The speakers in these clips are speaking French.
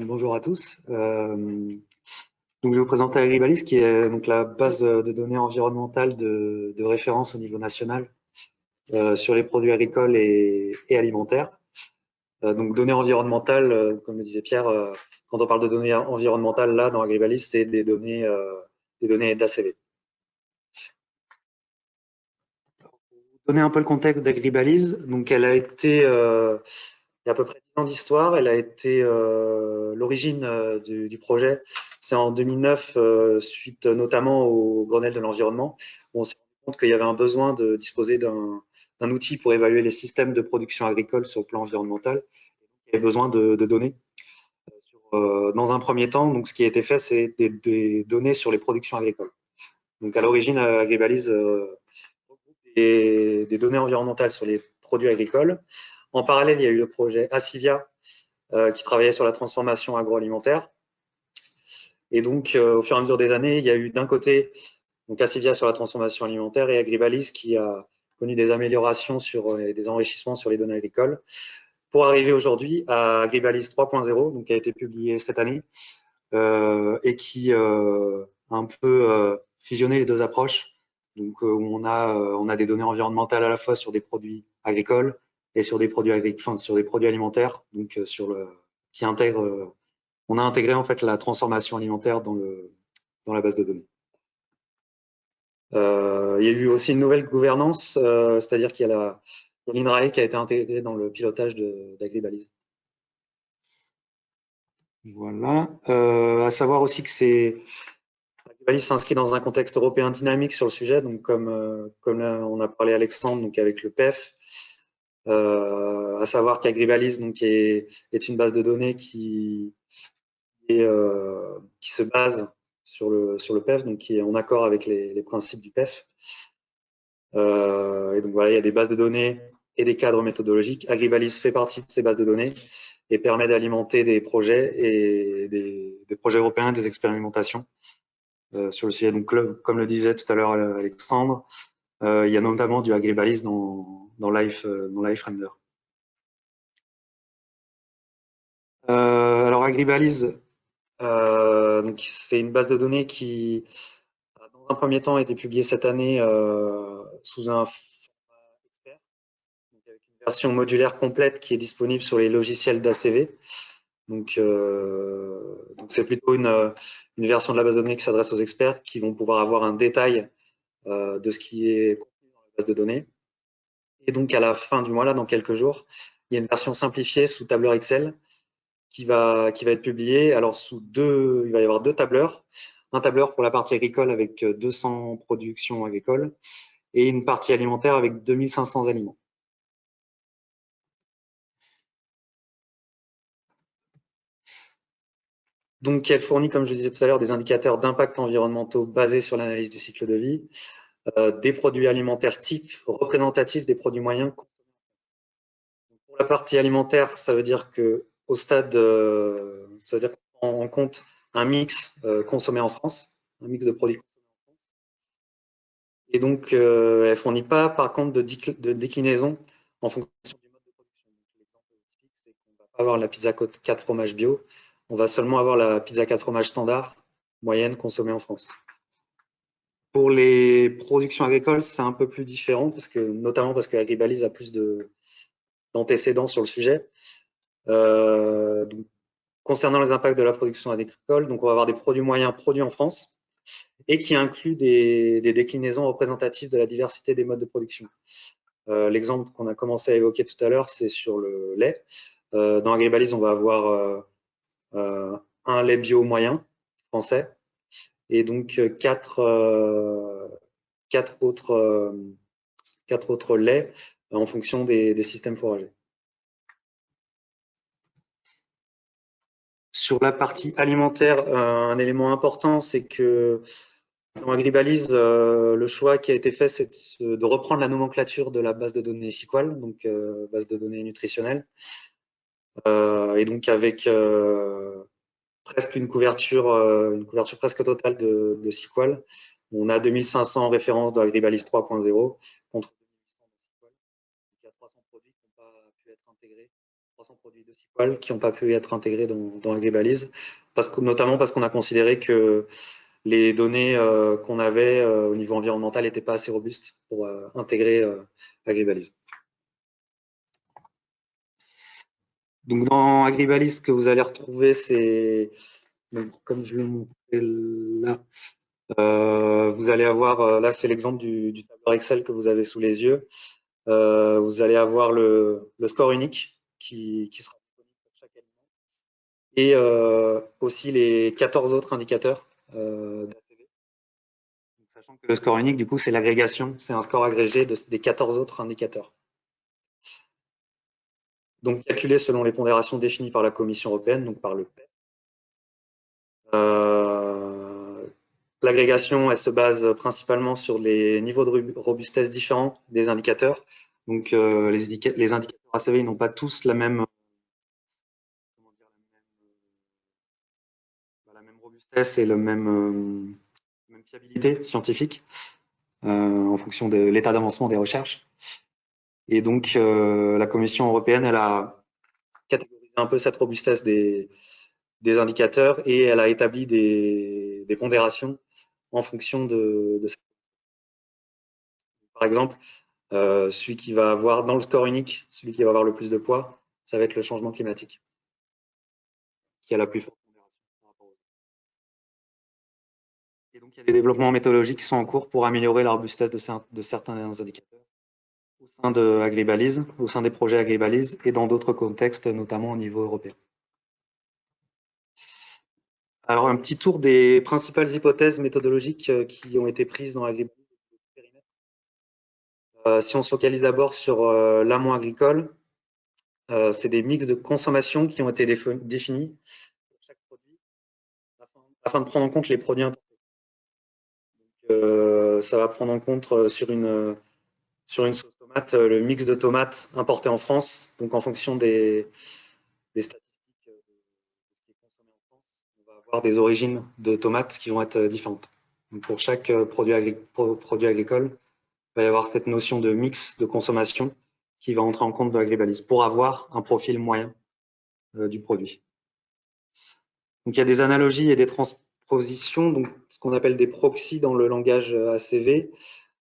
Bonjour à tous. Donc, je vais vous présenter Agribalis, qui est donc la base de données environnementale de référence au niveau national sur les produits agricoles et alimentaires. Donc, données environnementales, comme le disait Pierre, quand on parle de données environnementales, là, dans Agribalis, c'est des données d'ACV. Pour vous donner un peu le contexte d'Agribalis, donc elle a été il y a à peu près 10 ans d'histoire. Elle a été l'origine du projet. C'est en 2009, suite notamment au Grenelle de l'environnement, où on s'est rendu compte qu'il y avait un besoin de disposer d'un outil pour évaluer les systèmes de production agricole sur le plan environnemental. Il y avait besoin de données. Dans un premier temps, donc, ce qui a été fait, c'est des données sur les productions agricoles. Donc, à l'origine, Agribalis regroupe des données environnementales sur les produits agricoles. En parallèle, il y a eu le projet Acivia, qui travaillait sur la transformation agroalimentaire. Et donc, au fur et à mesure des années, il y a eu d'un côté donc Acivia sur la transformation alimentaire et Agribalis qui a connu des améliorations et des enrichissements sur les données agricoles pour arriver aujourd'hui à Agribalis 3.0, donc qui a été publié cette année et qui a un peu fusionné les deux approches. Donc, où on a des données environnementales à la fois sur des produits agricoles et sur des produits sur des produits alimentaires, donc qui intègrent on a intégré en fait la transformation alimentaire dans la base de données. Il y a eu aussi une nouvelle gouvernance, c'est-à-dire qu'il y a l'INRAE qui a été intégrée dans le pilotage d'Agribalis. Voilà. À savoir aussi que Agribalis s'inscrit dans un contexte européen dynamique sur le sujet, donc comme là, on a parlé Alexandre, donc avec le PEF. À savoir qu'Agribalis donc est une base de données qui se base sur le PEF, donc qui est en accord avec les principes du PEF. Et donc voilà, il y a des bases de données et des cadres méthodologiques. Agribalis fait partie de ces bases de données et permet d'alimenter des projets et des projets européens, des expérimentations sur le sujet. Donc, comme le disait tout à l'heure Alexandre, il y a notamment du Agribalis dans Life Render. Alors Agribalis, donc c'est une base de données qui, dans un premier temps, a été publiée cette année sous un format expert, donc avec une version modulaire complète qui est disponible sur les logiciels d'ACV. Donc c'est plutôt une version de la base de données qui s'adresse aux experts qui vont pouvoir avoir un détail de ce qui est contenu dans la base de données. Et donc à la fin du mois, là, dans quelques jours, il y a une version simplifiée sous tableur Excel qui va être publié. Alors, il va y avoir deux tableurs. Un tableur pour la partie agricole avec 200 productions agricoles et une partie alimentaire avec 2500 aliments. Donc, elle fournit, comme je disais tout à l'heure, des indicateurs d'impact environnementaux basés sur l'analyse du cycle de vie, des produits alimentaires types représentatifs des produits moyens. Pour la partie alimentaire, ça veut dire qu'au stade, ça veut dire qu'on prend en compte un mix consommé en France, un mix de produits consommés en France. Et donc, elle ne fournit pas, par contre, de déclinaison en fonction du mode de production. L'exemple typique, c'est qu'on ne va pas avoir la pizza 4 fromages bio, on va seulement avoir la pizza 4 fromages standard, moyenne, consommée en France. Pour les productions agricoles, c'est un peu plus différent, notamment parce que Agribalis a plus d'antécédents sur le sujet. Donc, concernant les impacts de la production agricole, donc on va avoir des produits moyens produits en France et qui incluent des déclinaisons représentatives de la diversité des modes de production. L'exemple qu'on a commencé à évoquer tout à l'heure, c'est sur le lait. Dans Agribalis, on va avoir un lait bio moyen français et donc quatre autres laits en fonction des systèmes fourragers. Sur la partie alimentaire, un élément important, c'est que dans Agribalis, le choix qui a été fait, c'est de reprendre la nomenclature de la base de données SQL, donc base de données nutritionnelle, et donc avec presque une couverture presque totale de SQL. On a 2500 références dans Agribalis 3.0 contre 2800 dans SQL. Donc, il y a 300 produits qui n'ont pas pu être intégrés, 300 300 produits de Sequal qui n'ont pas pu être intégrés dans Agribalise, notamment parce qu'on a considéré que les données qu'on avait au niveau environnemental n'étaient pas assez robustes pour intégrer Agribalise. Donc dans Agribalise, ce que vous allez retrouver, c'est, comme je l'ai montré là, vous allez avoir, là c'est l'exemple du tableur Excel que vous avez sous les yeux. Vous allez avoir le score unique qui sera disponible pour chaque aliment et aussi les 14 autres indicateurs d'ACV. Sachant que le score unique, du coup, c'est l'agrégation, c'est un score agrégé des 14 autres indicateurs. Donc calculé selon les pondérations définies par la Commission européenne, donc par le PEP. L'agrégation, elle se base principalement sur les niveaux de robustesse différents des indicateurs. Donc les indicateurs ACV n'ont pas tous la même robustesse et la même fiabilité scientifique en fonction de l'état d'avancement des recherches. Et donc la Commission européenne, elle a catégorisé un peu cette robustesse des indicateurs et elle a établi des pondérations en fonction de ça. Par exemple, celui qui va avoir dans le score unique, celui qui va avoir le plus de poids, ça va être le changement climatique, qui a la plus forte pondération par rapport aux autres. Et donc il y a des développements méthodologiques qui sont en cours pour améliorer la robustesse de certains indicateurs au sein de Agribalise, au sein des projets Agribalise et dans d'autres contextes, notamment au niveau européen. Alors un petit tour des principales hypothèses méthodologiques qui ont été prises dans Agribalise. Si on se focalise d'abord sur l'amont agricole, c'est des mix de consommation qui ont été définis pour chaque produit afin de prendre en compte les produits importés. Donc, ça va prendre en compte sur une sauce tomate le mix de tomates importées en France. Donc en fonction des statistiques de ce qui est consommé en France, on va avoir des origines de tomates qui vont être différentes. Donc, pour chaque produit agricole, il va y avoir cette notion de mix de consommation qui va entrer en compte de Agribalise pour avoir un profil moyen du produit. Donc il y a des analogies et des transpositions, donc ce qu'on appelle des proxys dans le langage ACV.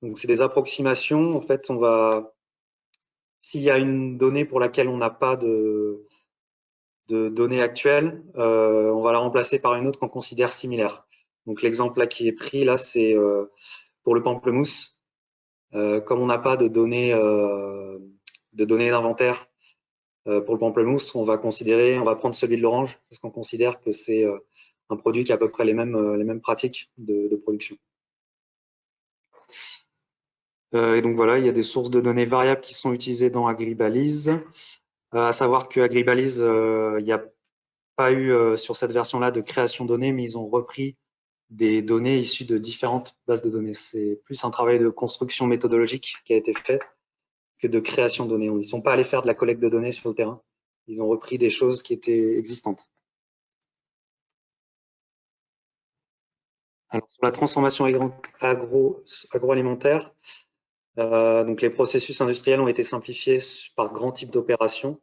Donc c'est des approximations. En fait, s'il y a une donnée pour laquelle on n'a pas de données actuelles, on va la remplacer par une autre qu'on considère similaire. Donc l'exemple là qui est pris là, c'est pour le pamplemousse. Comme on n'a pas de données d'inventaire pour le pamplemousse, on va prendre celui de l'orange parce qu'on considère que c'est un produit qui a à peu près les mêmes pratiques de production. Et donc voilà, il y a des sources de données variables qui sont utilisées dans Agribalise. À savoir que Agribalise, il n'y a pas eu sur cette version-là de création de données, mais ils ont repris des données issues de différentes bases de données. C'est plus un travail de construction méthodologique qui a été fait que de création de données. Ils ne sont pas allés faire de la collecte de données sur le terrain. Ils ont repris des choses qui étaient existantes. Alors, sur la transformation agroalimentaire, donc les processus industriels ont été simplifiés par grands types d'opérations.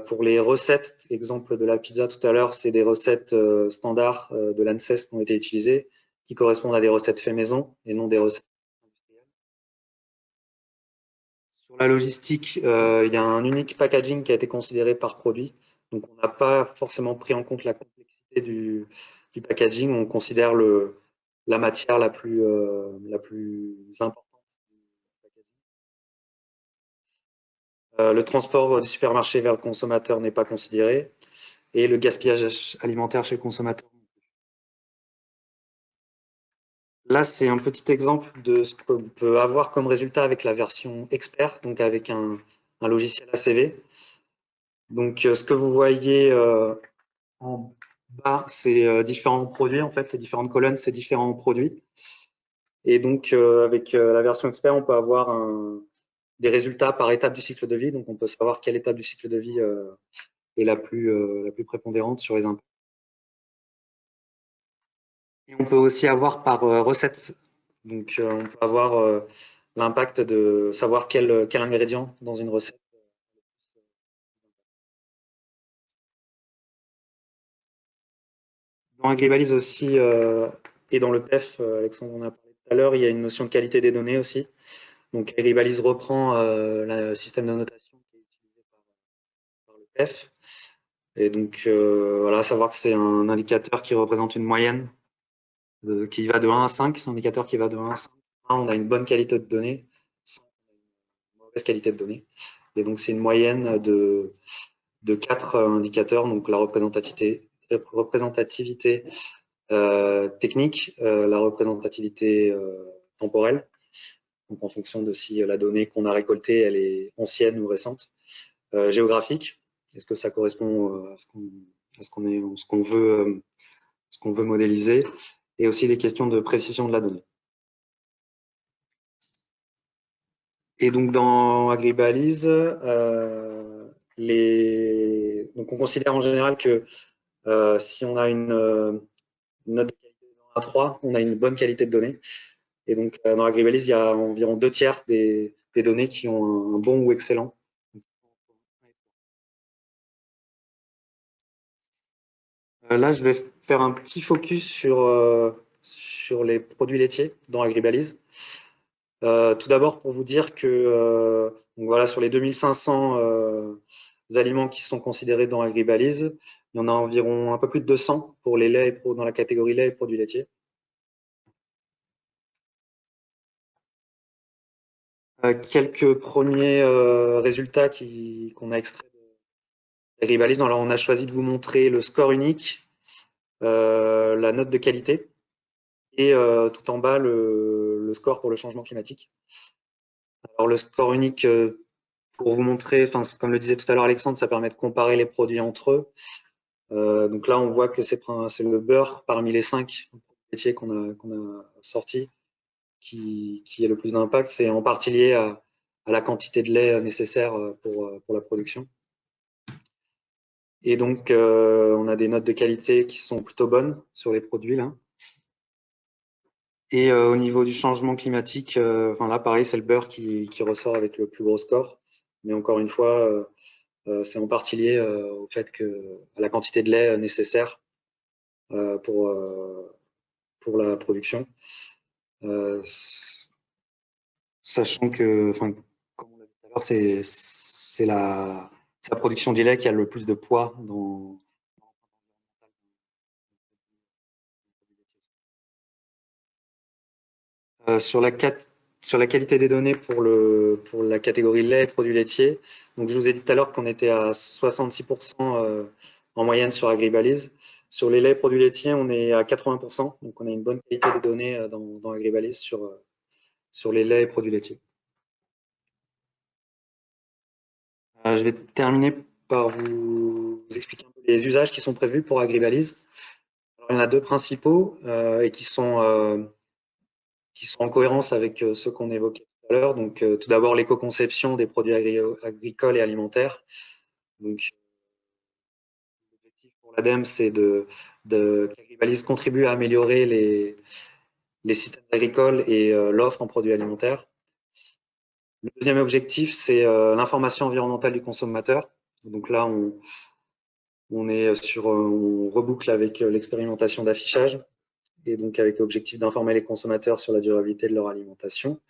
Pour les recettes, exemple de la pizza tout à l'heure, c'est des recettes standards de l'ANSES qui ont été utilisées, qui correspondent à des recettes fait maison et non des recettes industrielles. Sur la logistique, il y a un unique packaging qui a été considéré par produit. Donc, on n'a pas forcément pris en compte la complexité du packaging. On considère la matière la plus importante. Le transport du supermarché vers le consommateur n'est pas considéré et le gaspillage alimentaire chez le consommateur. Là, c'est un petit exemple de ce qu'on peut avoir comme résultat avec la version expert, donc avec un logiciel ACV. Donc, ce que vous voyez en bas, c'est différents produits. En fait, les différentes colonnes, c'est différents produits. Et donc, avec la version expert, on peut avoir des résultats par étape du cycle de vie. Donc, on peut savoir quelle étape du cycle de vie est la plus prépondérante sur les inputs. Et on peut aussi avoir par recette. Donc, on peut avoir l'impact de savoir quel ingrédient dans une recette Dans Agribalise aussi, et dans le PEF, Alexandre en a parlé tout à l'heure, il y a une notion de qualité des données aussi. Donc Agribalise reprend le système de notation qui est utilisé par le PEF. Et donc voilà, savoir que c'est un indicateur qui représente une moyenne qui va de 1 à 5. C'est un indicateur qui va de 1 à 5. 1, on a une bonne qualité de données, 5, on a une mauvaise qualité de données. Et donc c'est une moyenne de 4 indicateurs, donc la représentativité technique, la représentativité temporelle, donc en fonction de si la donnée qu'on a récoltée elle est ancienne ou récente, géographique, est-ce que ça correspond à ce qu'on veut modéliser, et aussi les questions de précision de la donnée. Et donc dans Agribalise, donc on considère en général que si on a une note de qualité de 1 à 3, on a une bonne qualité de données. Et donc dans Agribalise, il y a environ 2/3 des données qui ont un bon ou excellent. Là, je vais faire un petit focus sur les produits laitiers dans Agribalise. Tout d'abord, pour vous dire que donc voilà, sur les 2500 aliments qui sont considérés dans Agribalise, il y en a environ un peu plus de 200 pour les laits dans la catégorie lait et produits laitiers. Quelques premiers résultats qu'on a extraits d'Agribalise. Alors, on a choisi de vous montrer le score unique, la note de qualité et tout en bas le score pour le changement climatique. Alors, le score unique, pour vous montrer, enfin, comme le disait tout à l'heure Alexandre, ça permet de comparer les produits entre eux. Donc là, on voit que c'est le beurre parmi les 5 laitiers qu'on a sortis qui est le plus d'impact. C'est en partie lié à la quantité de lait nécessaire pour la production. Et donc, on a des notes de qualité qui sont plutôt bonnes sur les produits là. Et au niveau du changement climatique, enfin là, pareil, c'est le beurre qui ressort avec le plus gros score. Mais encore une fois, c'est en partie lié au fait à la quantité de lait nécessaire pour la production. Sachant que, enfin, comme on l'a dit tout à l'heure, c'est la production du lait qui a le plus de poids dans. Sur la qualité des données pour la catégorie lait et produits laitiers, donc je vous ai dit tout à l'heure qu'on était à 66% en moyenne sur Agribalise. Sur les laits et produits laitiers, on est à 80%, donc on a une bonne qualité de données dans Agribalise sur les laits et produits laitiers. Je vais terminer par vous expliquer un peu les usages qui sont prévus pour Agribalise. Alors, il y en a deux principaux et qui sont en cohérence avec ceux qu'on évoquait tout à l'heure. Donc, tout d'abord, l'éco-conception des produits agricoles et alimentaires. Donc, l'objectif pour l'ADEME, c'est qu'Agribalise contribue à améliorer les systèmes agricoles et l'offre en produits alimentaires. Le deuxième objectif, c'est l'information environnementale du consommateur. Donc là, on reboucle avec l'expérimentation d'affichage et donc avec l'objectif d'informer les consommateurs sur la durabilité de leur alimentation.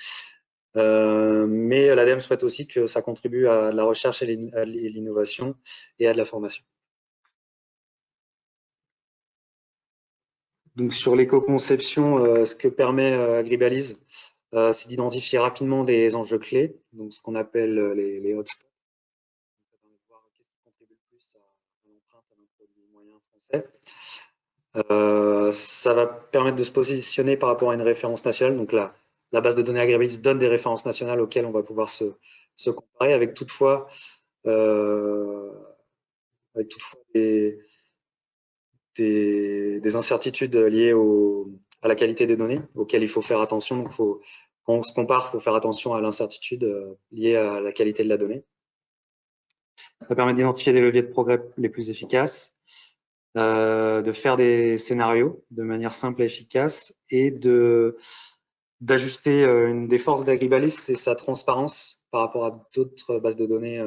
Mais l'ADEME souhaite aussi que ça contribue à la recherche et l'innovation et à de la formation. Donc sur l'éco-conception, ce que permet Agribalise, c'est d'identifier rapidement les enjeux clés, donc ce qu'on appelle les hotspots. Ça permet de voir qu'est-ce qui contribue le plus à l'empreinte d'un produit moyen français. Ça va permettre de se positionner par rapport à une référence nationale. Donc la base de données Agribalise donne des références nationales auxquelles on va pouvoir se comparer, avec toutefois des incertitudes liées à la qualité des données auxquelles il faut faire attention. Donc, quand on se compare, il faut faire attention à l'incertitude liée à la qualité de la donnée. Ça permet d'identifier des leviers de progrès les plus efficaces, de faire des scénarios de manière simple et efficace et d'ajuster une des forces d'Agribalise, c'est sa transparence par rapport à d'autres bases de données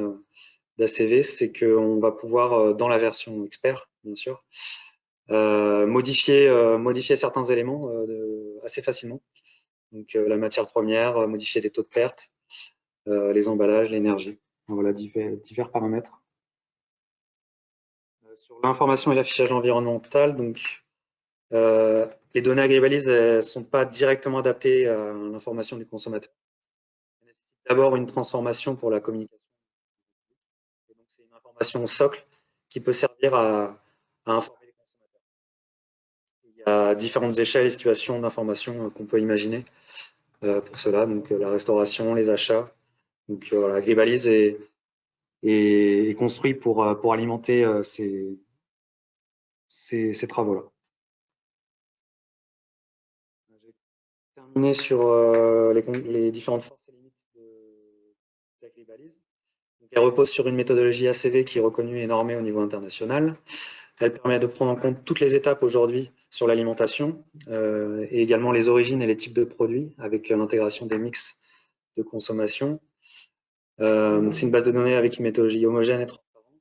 d'ACV, c'est qu'on va pouvoir, dans la version expert, bien sûr, modifier certains éléments assez facilement. Donc la matière première, modifier les taux de perte, les emballages, l'énergie. Voilà, divers paramètres. Sur l'information et l'affichage environnemental, donc les données AgriBalise ne sont pas directement adaptées à l'information du consommateur. Elles nécessitent d'abord une transformation pour la communication. Et donc, c'est une information socle qui peut servir à informer les consommateurs. Il y a différentes échelles et situations d'information qu'on peut imaginer pour cela. Donc, la restauration, les achats. Donc, voilà, AgriBalise est construit pour alimenter ces travaux-là. Terminer sur les différentes forces et limites d'AgriBalise. Elle repose sur une méthodologie ACV qui est reconnue et normée au niveau international. Elle permet de prendre en compte toutes les étapes aujourd'hui sur l'alimentation et également les origines et les types de produits avec l'intégration des mix de consommation. C'est une base de données avec une méthodologie homogène et transparente.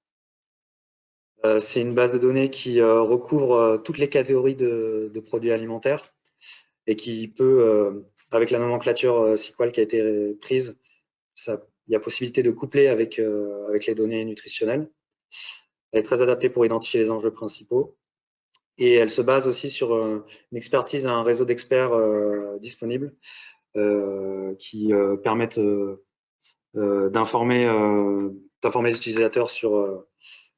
C'est une base de données qui recouvre toutes les catégories de produits alimentaires et qui peut, avec la nomenclature SQL qui a été prise, il y a possibilité de coupler avec les données nutritionnelles. Elle est très adaptée pour identifier les enjeux principaux. Et elle se base aussi sur une expertise, un réseau d'experts disponibles qui permettent d'informer les utilisateurs sur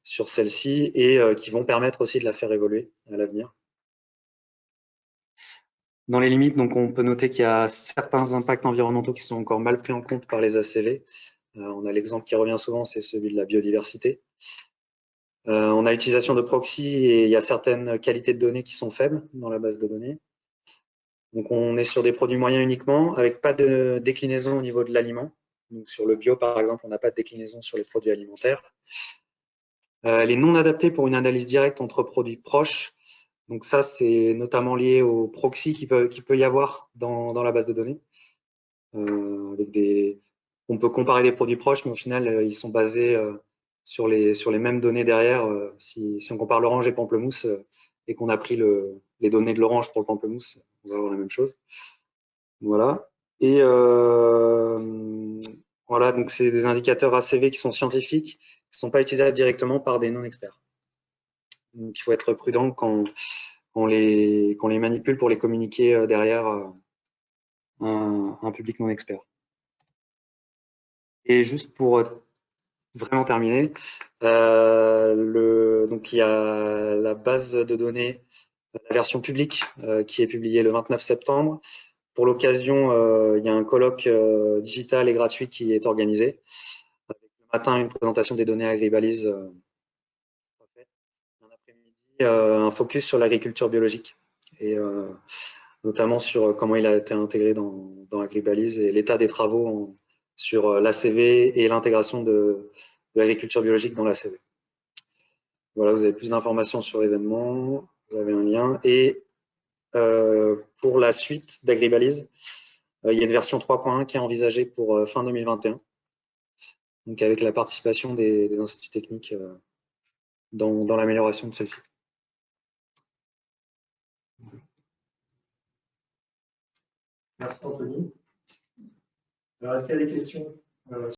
celle-ci et qui vont permettre aussi de la faire évoluer à l'avenir. Dans les limites, donc, on peut noter qu'il y a certains impacts environnementaux qui sont encore mal pris en compte par les ACV. On a l'exemple qui revient souvent, c'est celui de la biodiversité. On a l'utilisation de proxy et il y a certaines qualités de données qui sont faibles dans la base de données. Donc on est sur des produits moyens uniquement, avec pas de déclinaison au niveau de l'aliment. Donc sur le bio, par exemple, on n'a pas de déclinaison sur les produits alimentaires. Les non adaptés pour une analyse directe entre produits proches. Donc ça, c'est notamment lié au proxy qui peut y avoir dans la base de données. On peut comparer des produits proches, mais au final, ils sont basés sur les mêmes données derrière. Si on compare l'orange et pamplemousse et qu'on a pris les données de l'orange pour le pamplemousse, on va avoir la même chose. Voilà. Et voilà, donc c'est des indicateurs ACV qui sont scientifiques, qui ne sont pas utilisables directement par des non-experts. Donc il faut être prudent quand on les manipule pour les communiquer derrière un public non-expert. Et juste pour vraiment terminer, donc il y a la base de données, la version publique qui est publiée le 29 septembre. Pour l'occasion, il y a un colloque digital et gratuit qui est organisé. Avec le matin, une présentation des données AgriBalise. Un après-midi, un focus sur l'agriculture biologique et notamment sur comment il a été intégré dans AgriBalise et l'état des travaux sur l'ACV et l'intégration de l'agriculture biologique dans l'ACV. Voilà, vous avez plus d'informations sur l'événement, vous avez un lien. Et pour la suite d'AgriBalise, il y a une version 3.1 qui est envisagée pour fin 2021, donc avec la participation des instituts techniques dans l'amélioration de celle-ci. Merci Anthony. Alors, est-ce qu'il y a des questions